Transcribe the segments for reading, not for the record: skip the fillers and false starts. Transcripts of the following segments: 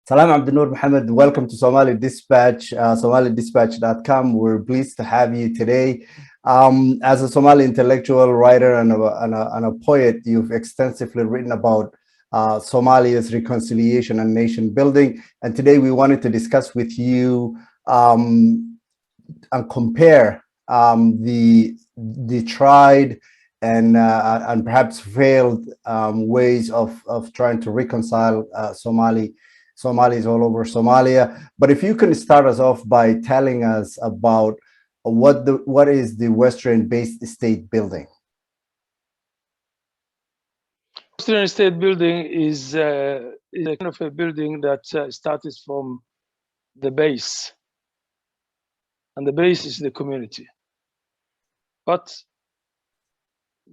Salam Abdi-Noor Mohamed. Welcome to Somali Dispatch, SomaliDispatch.com. We're pleased to have you today. As a Somali intellectual writer and a poet, you've extensively written about Somalia's reconciliation and nation building. And today we wanted to discuss with you and compare the tried and perhaps failed ways of trying to reconcile Somalis all over Somalia. But if you can start us off by telling us about what is the Western-based state building? Western state building is a kind of a building that started from the base, and the base is the community. But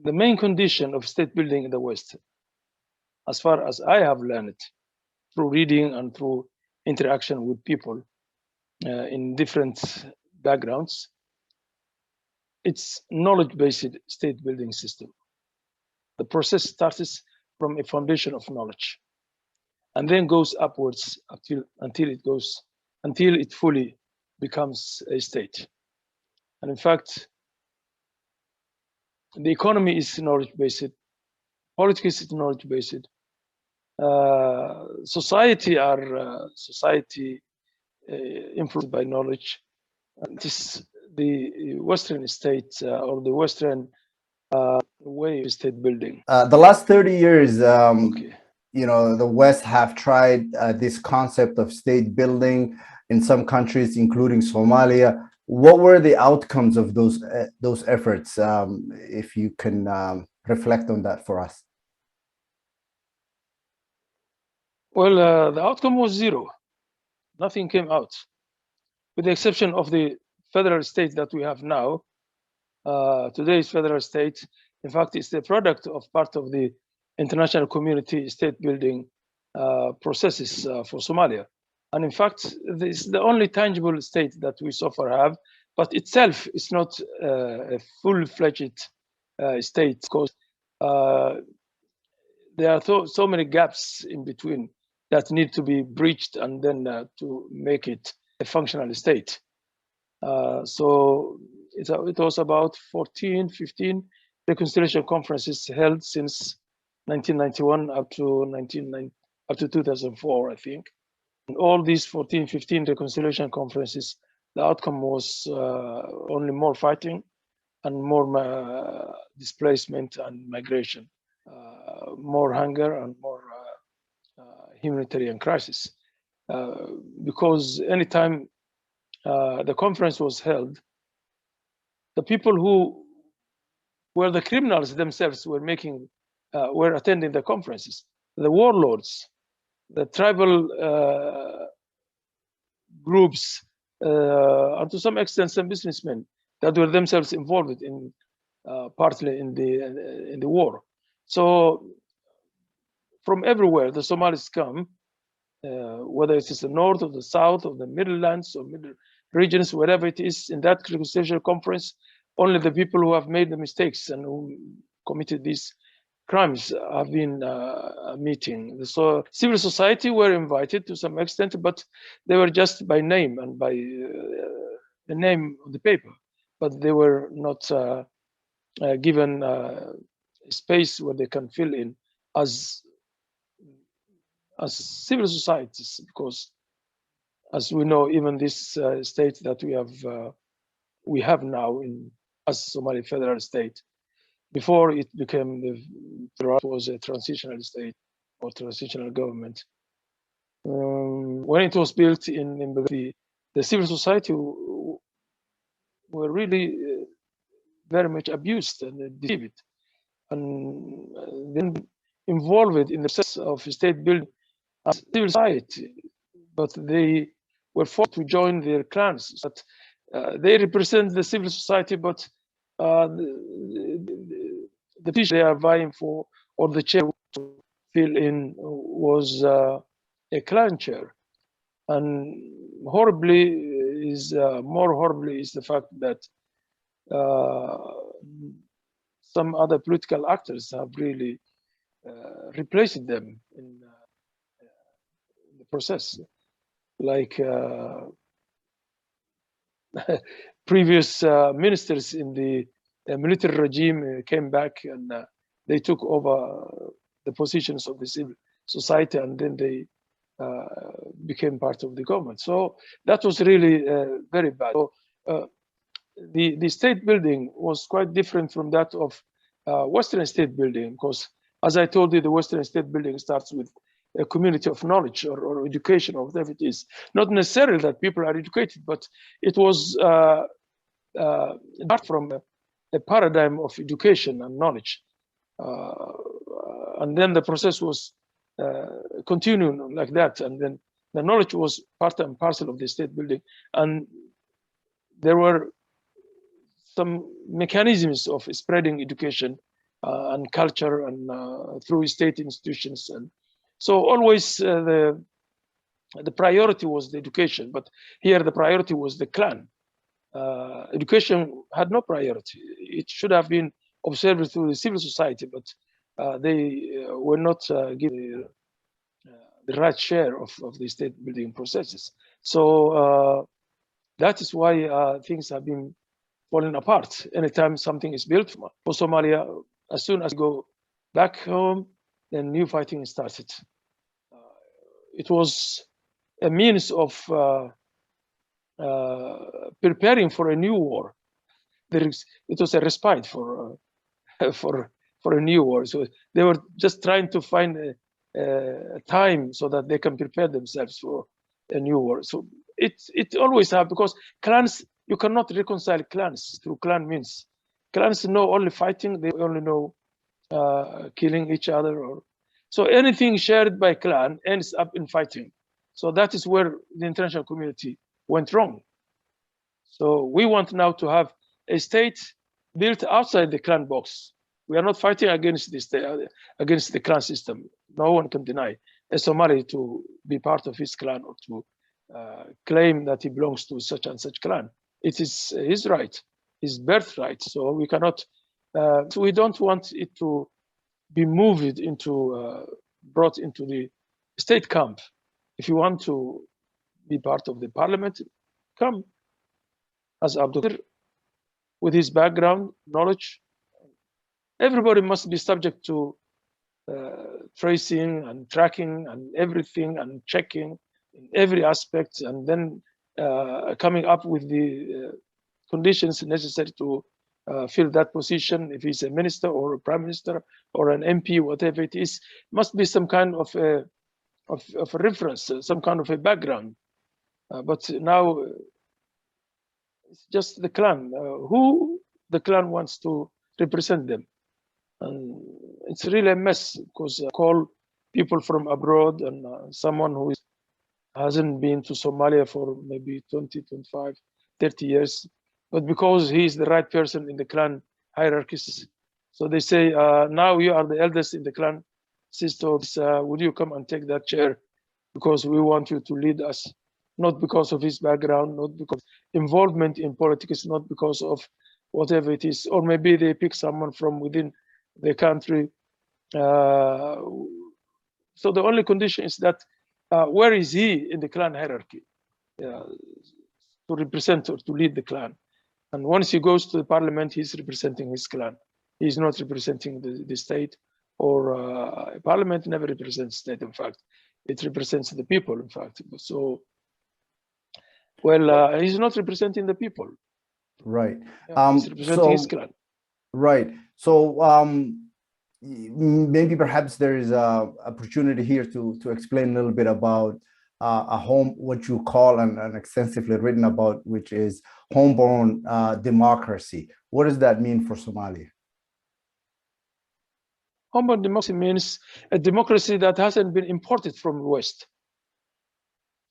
the main condition of state building in the West, as far as I have learned through reading and through interaction with people in different backgrounds, it's knowledge-based state building system. The process starts from a foundation of knowledge and then goes upwards until it fully becomes a state. And in fact, the economy is knowledge-based, politics is knowledge-based, society influenced by knowledge. And this the Western state or the Western way of state building. The last 30 years, you know, the West have tried this concept of state building in some countries, including Somalia. What were the outcomes of those efforts? If you can reflect on that for us. Well, the outcome was zero. Nothing came out, with the exception of the federal state that we have now. Today's federal state, in fact, is the product of part of the international community state building processes for Somalia. And in fact, this is the only tangible state that we so far have, but itself is not a full-fledged state, because there are so many gaps in between that need to be breached and then to make it a functional state. So it was about 14, 15 reconciliation conferences held since 1991 up to 2004, I think. And all these 14, 15 reconciliation conferences, the outcome was only more fighting and more displacement and migration, more hunger and more humanitarian crisis. Because anytime the conference was held, the people who were the criminals themselves were attending the conferences. The warlords, the tribal groups, and to some extent some businessmen that were themselves involved in partly in the war. So from everywhere the Somalis come, whether it is the north or the south or the middle lands or middle regions, wherever it is, in that reconciliation conference, only the people who have made the mistakes and who committed these crimes have been meeting. So civil society were invited to some extent, but they were just by name and by the name of the paper, but they were not given space where they can fill in as civil societies, because as we know, even this state that we have now as Somali federal state, before it became was a transitional state or transitional government. When it was built in the civil society were really very much abused and deceived, and then involved in the process of state building as civil society, but they were forced to join their clans. But they represent the civil society, but the position they are vying for, or the chair to fill in, was a clan chair. And more horribly is the fact that some other political actors have really replaced them in the process. Like previous ministers in the military regime came back and they took over the positions of the civil society, and then they became part of the government. So that was really very bad. So the state building was quite different from that of Western state building, because as I told you, the Western state building starts with a community of knowledge or education, or whatever it is. Not necessarily that people are educated, but it was apart from a paradigm of education and knowledge. And then the process was continuing like that. And then the knowledge was part and parcel of the state building. And there were some mechanisms of spreading education and culture and through state institutions. And so always the priority was the education, but here the priority was the clan. Education had no priority. It should have been observed through the civil society, but they were not given the right share of the state building processes. So that is why things have been falling apart. Anytime something is built for Somalia, as soon as you go back home, then new fighting started. It was a means of preparing for a new war. It was a respite for a new war. So they were just trying to find a time so that they can prepare themselves for a new war. So it always have, because clans, you cannot reconcile clans through clan means. Clans know only fighting. They only know killing each other. So anything shared by clan ends up in fighting. So that is where the international community went wrong. So we want now to have a state built outside the clan box. We are not fighting against against the clan system. No one can deny a Somali to be part of his clan or to claim that he belongs to such and such clan. It is his right, his birthright. So we cannot. So we don't want it to be moved into, brought into the state camp. If you want to be part of the parliament, come as Abdi-Noor with his background, knowledge. Everybody must be subject to tracing and tracking and everything and checking in every aspect, and then coming up with the conditions necessary to fill that position. If he's a minister or a prime minister or an MP, whatever it is, must be some kind of a reference, some kind of a background. But now it's just the clan, who the clan wants to represent them. And it's really a mess, because call people from abroad and someone who hasn't been to Somalia for maybe 20, 25, 30 years, but because he is the right person in the clan hierarchies. So they say, now you are the eldest in the clan sisters, would you come and take that chair, because we want you to lead us, not because of his background, not because involvement in politics, not because of whatever it is, or maybe they pick someone from within the country. So the only condition is that where is he in the clan hierarchy to represent or to lead the clan? And once he goes to the parliament, he's representing his clan. He's not representing the state, or parliament never represents state. In fact, it represents the people. In fact, so well, he's not representing the people. Right. He's representing his clan. Right. So maybe perhaps there is a opportunity here to explain a little bit about what you call and extensively written about, which is homeborn democracy. What does that mean for Somalia? Homebound democracy means a democracy that hasn't been imported from the West.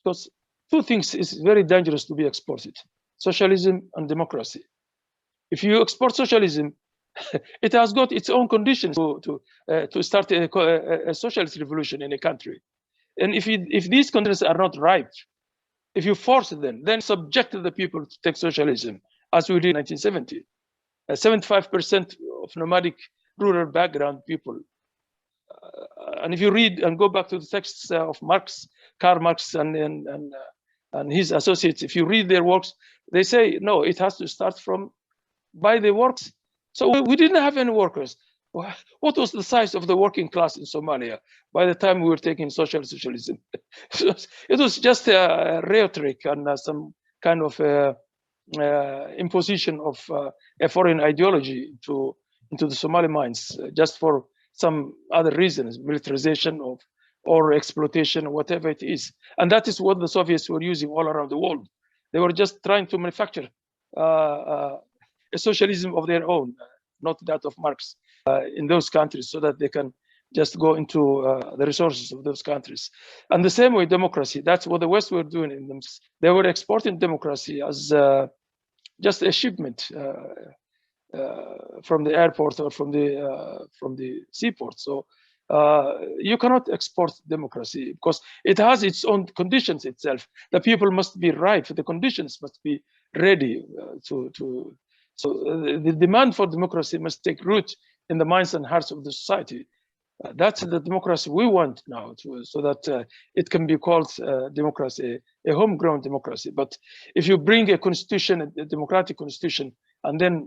Because two things is very dangerous to be exported: socialism and democracy. If you export socialism, it has got its own conditions to start a socialist revolution in a country. And if these conditions are not ripe, if you force them, then subject the people to take socialism, as we did in 1970. 75% of nomadic rural background people. And if you read and go back to the texts of Marx, Karl Marx and his associates, if you read their works, they say, no, it has to start from by the works. So we didn't have any workers. What was the size of the working class in Somalia by the time we were taking socialism? It was just a rhetoric and some kind of imposition of a foreign ideology into the Somali minds, just for some other reasons, militarization of or exploitation, whatever it is. And that is what the Soviets were using all around the world. They were just trying to manufacture a socialism of their own, not that of Marx, in those countries, so that they can just go into the resources of those countries. And the same way, democracy, that's what the West were doing in them. They were exporting democracy as just a shipment from the airport or from the seaport. So you cannot export democracy because it has its own conditions itself. The people must be right, the conditions must be ready so the demand for democracy must take root in the minds and hearts of the society. That's the democracy we want now, so that it can be called democracy, a homegrown democracy. But if you bring a constitution, a democratic constitution, and then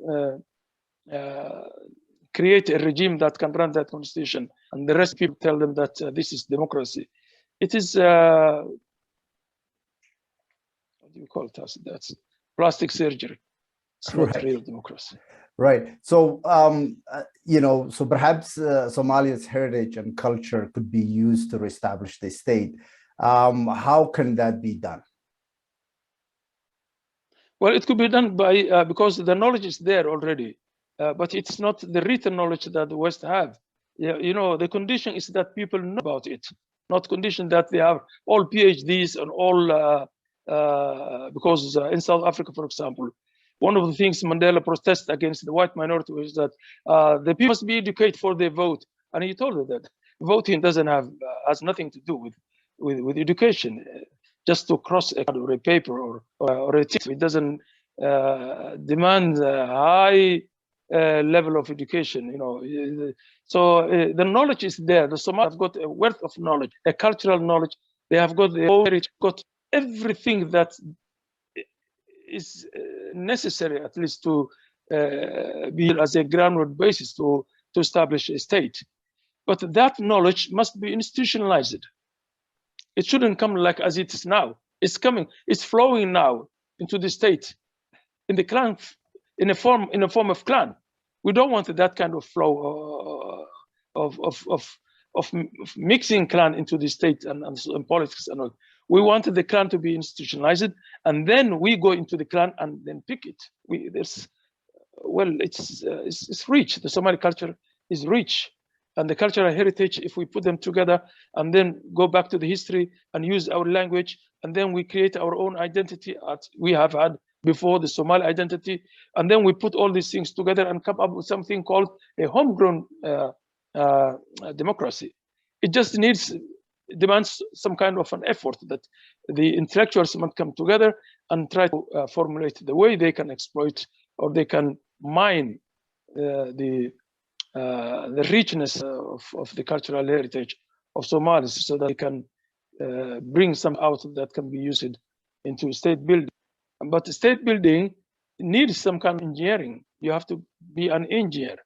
create a regime that can run that constitution, and the rest of people tell them that this is democracy, it is what do you call it? That's plastic surgery. It's not real democracy. Right. So, so perhaps Somalia's heritage and culture could be used to reestablish the state. How can that be done? Well, it could be done by because the knowledge is there already, but it's not the written knowledge that the West have. The condition is that people know about it, not condition that they have all PhDs and all. Because in South Africa, for example, one of the things Mandela protested against the white minority was that the people must be educated for their vote, and he told her that voting has nothing to do with education. Just to cross a paper or a text, it doesn't demand a high level of education. So the knowledge is there. The Somalis have got a wealth of knowledge, a cultural knowledge. They have got their own heritage, got everything that is necessary, at least to be as a groundwork basis to establish a state. But that knowledge must be institutionalized. It shouldn't come like as it is now. It's coming. It's flowing now into the state, in the clan, in a form of clan. We don't want that kind of flow of mixing clan into the state and politics and all. We wanted the clan to be institutionalized, and then we go into the clan and then pick it. It's rich. The Somali culture is rich, and the cultural heritage, if we put them together and then go back to the history and use our language, and then we create our own identity as we have had before, the Somali identity, and then we put all these things together and come up with something called a homegrown democracy. It just demands some kind of an effort that the intellectuals must come together and try to formulate the way they can exploit or they can mine the richness of the cultural heritage of Somalis, so that they can bring some out that can be used into state building. But state building needs some kind of engineering. You have to be an engineer.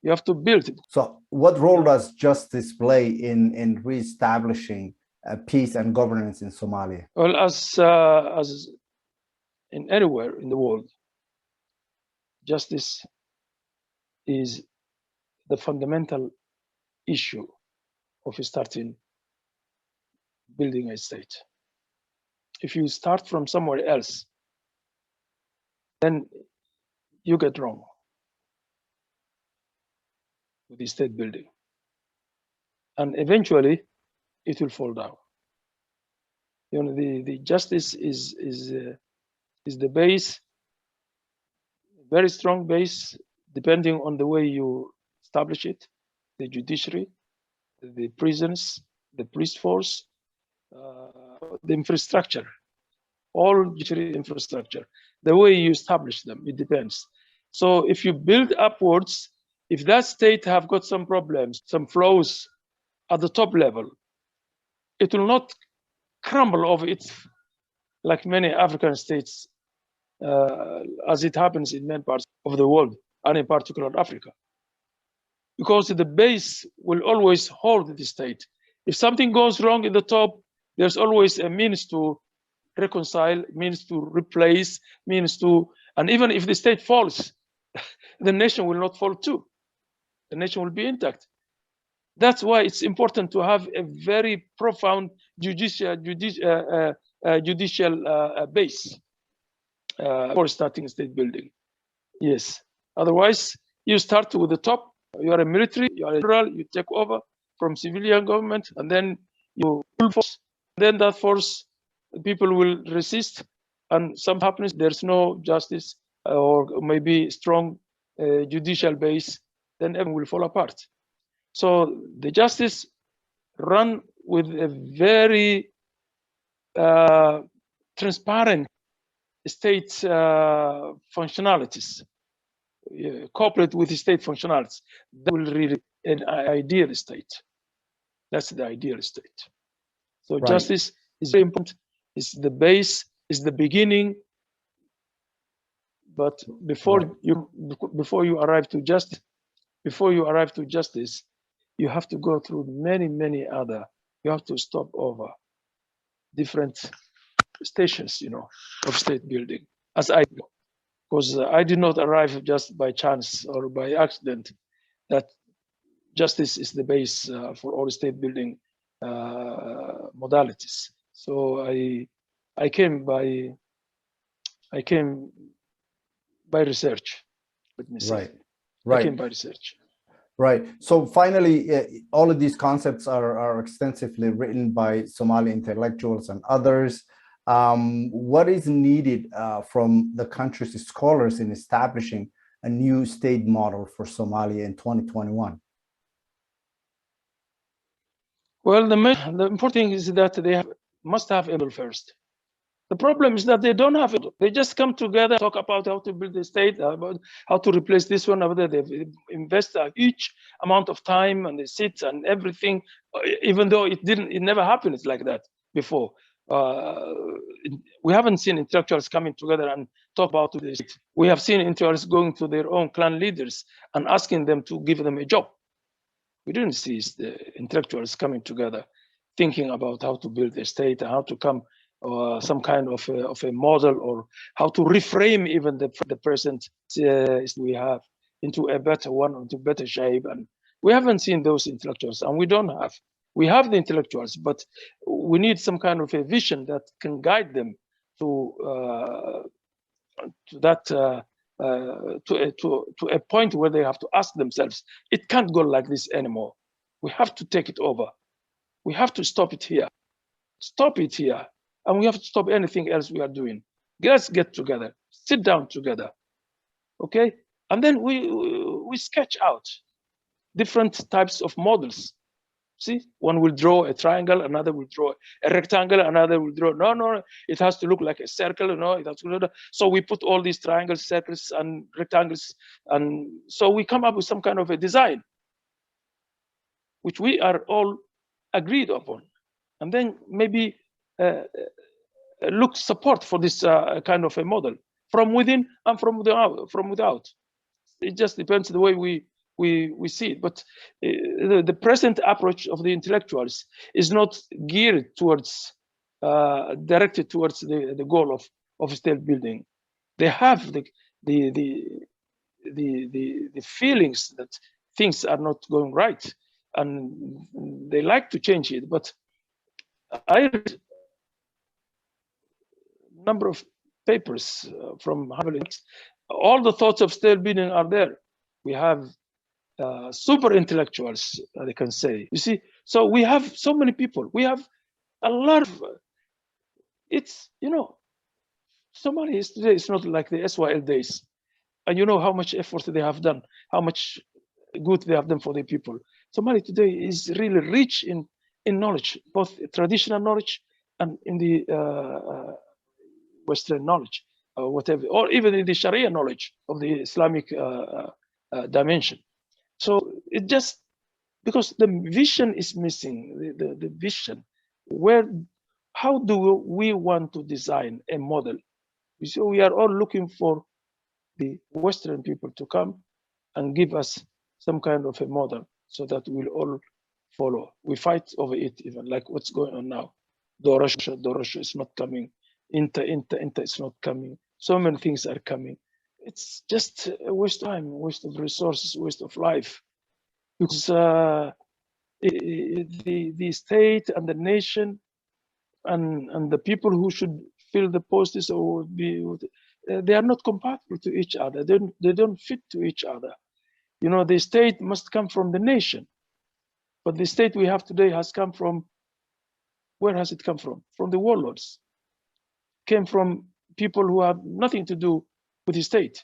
You have to build it. So what role does justice play in reestablishing peace and governance in Somalia? Well, as in anywhere in the world, justice is the fundamental issue of starting building a state. If you start from somewhere else, then you get wrong with the state building, and eventually it will fall down. The justice is the base, very strong base, depending on the way you establish it, the judiciary, the prisons, the police force, the infrastructure, all judiciary infrastructure, the way you establish them, it depends. So if you build upwards, if that state have got some problems, some flaws at the top level, it will not crumble over it, like many African states, as it happens in many parts of the world, and in particular Africa. Because the base will always hold the state. If something goes wrong in the top, there's always a means to reconcile, means to replace, means to, and even if the state falls, the nation will not fall too. The nation will be intact. That's why it's important to have a very profound judicial base for starting state building. Yes. Otherwise, you start with the top. You are a military, you are a general, you take over from civilian government, and then you full force. Then that force, people will resist, and something happens. There's no justice, or maybe strong judicial base. Then everything will fall apart. So the justice run with a very transparent state functionalities, coupled with the state functionalities. That will really an ideal state. That's the ideal state. So Right. justice is very important. It's the base, is the beginning. But before you arrive to justice, you have to go through many other. You have to stop over different stations, of state building. As I go, because I did not arrive just by chance or by accident. That justice is the base for all state building modalities. So I came by research. Let me say. Right. I came by research. Right. So finally, all of these concepts are extensively written by Somali intellectuals and others. What is needed from the country's scholars in establishing a new state model for Somalia in 2021? Well, the important thing is that they must have a model first. The problem is that they don't have it. They just come together, talk about how to build the state, about how to replace this one over there. They invest a huge amount of time and they sit and everything, even though it never happened like that before. We haven't seen intellectuals coming together and talk about this. We have seen intellectuals going to their own clan leaders and asking them to give them a job. We didn't see the intellectuals coming together, thinking about how to build a state, how to come some kind of a model, or how to reframe even the present we have into a better one, into better shape. And we haven't seen those intellectuals, and we don't have. We have the intellectuals, but we need some kind of a vision that can guide them to that to a point where they have to ask themselves, it can't go like this anymore. We have to take it over. We have to stop it here. Stop it here. And we have to stop anything else we are doing. Let's get together, sit down together, okay? And then we sketch out different types of models. See, one will draw a triangle, another will draw a rectangle, another will draw, no, it has to look like a circle, it has to look, so we put all these triangles, circles, and rectangles, and so we come up with some kind of a design, which we are all agreed upon. And then maybe look support for this kind of a model from within and from without. It just depends the way we see it. But the present approach of the intellectuals is not geared towards, directed towards the goal of state building. They have the feelings that things are not going right, and they like to change it. But I read a number of papers from Harvard. All the thoughts of state building are there. We have super intellectuals, they can say. You see, so we have so many people. We have a lot of. It's Somalia today is not like the SYL days, and you know how much effort they have done, how much good they have done for the people. Somalia today is really rich in knowledge, both traditional knowledge and in the Western knowledge, whatever, or even in the Sharia knowledge of the Islamic dimension. So it just because the vision is missing, the vision. Where how do we want to design a model? So we are all looking for the Western people to come and give us some kind of a model so that we'll all follow. We fight over it, even like what's going on now. Dorosha is not coming. Inter is not coming. So many things are coming. It's just a waste of time, waste of resources, waste of life. Because the state and the nation and the people who should fill the posts or be, they are not compatible to each other. They don't fit to each other. You know, the state must come from the nation, but the state we have today has come from, where has it come from? From the warlords. Came from people who have nothing to do with the state.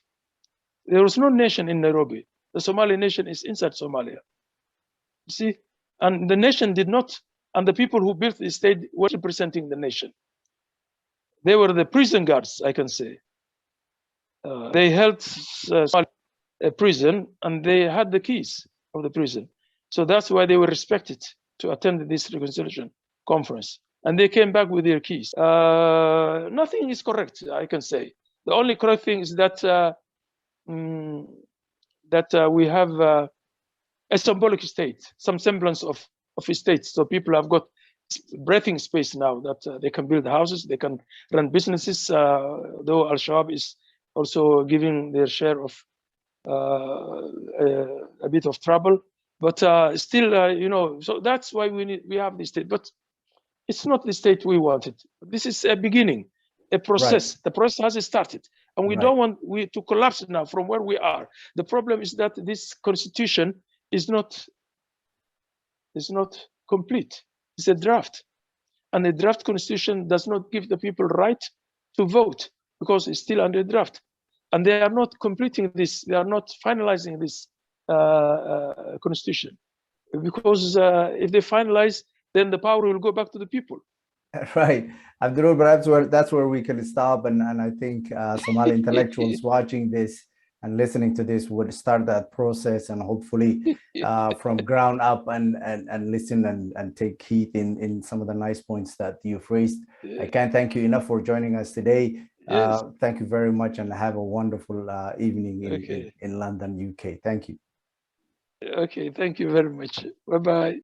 There was no nation in Nairobi. The Somali nation is inside Somalia. You see, and the nation did not, and the people who built the state were representing the nation. They were the prison guards, I can say. They held a prison and they had the keys of the prison. So that's why they were respected to attend this reconciliation conference. And they came back with their keys. Nothing is correct, I can say. The only correct thing is that we have a symbolic state, some semblance of a state. So people have got breathing space now that they can build houses, they can run businesses, though Al-Shabaab is also giving their share of a bit of trouble. But still, you know, so that's why we have this state. But it's not the state we wanted. This is a beginning, a process. Right. The process has started. And we don't want to collapse now from where we are. The problem is that this constitution is not complete. It's a draft. And a draft constitution does not give the people right to vote because it's still under draft. And they are not completing this. They are not finalizing this constitution. Because if they finalize, then the power will go back to the people. Right. Abdi-Noor, perhaps that's where we can stop. And I think Somali intellectuals watching this and listening to this would start that process and hopefully from ground up and listen and take heed in some of the nice points that you've raised. I can't thank you enough for joining us today. Thank you very much and have a wonderful evening in London, UK. Thank you. Okay, thank you very much. Bye-bye.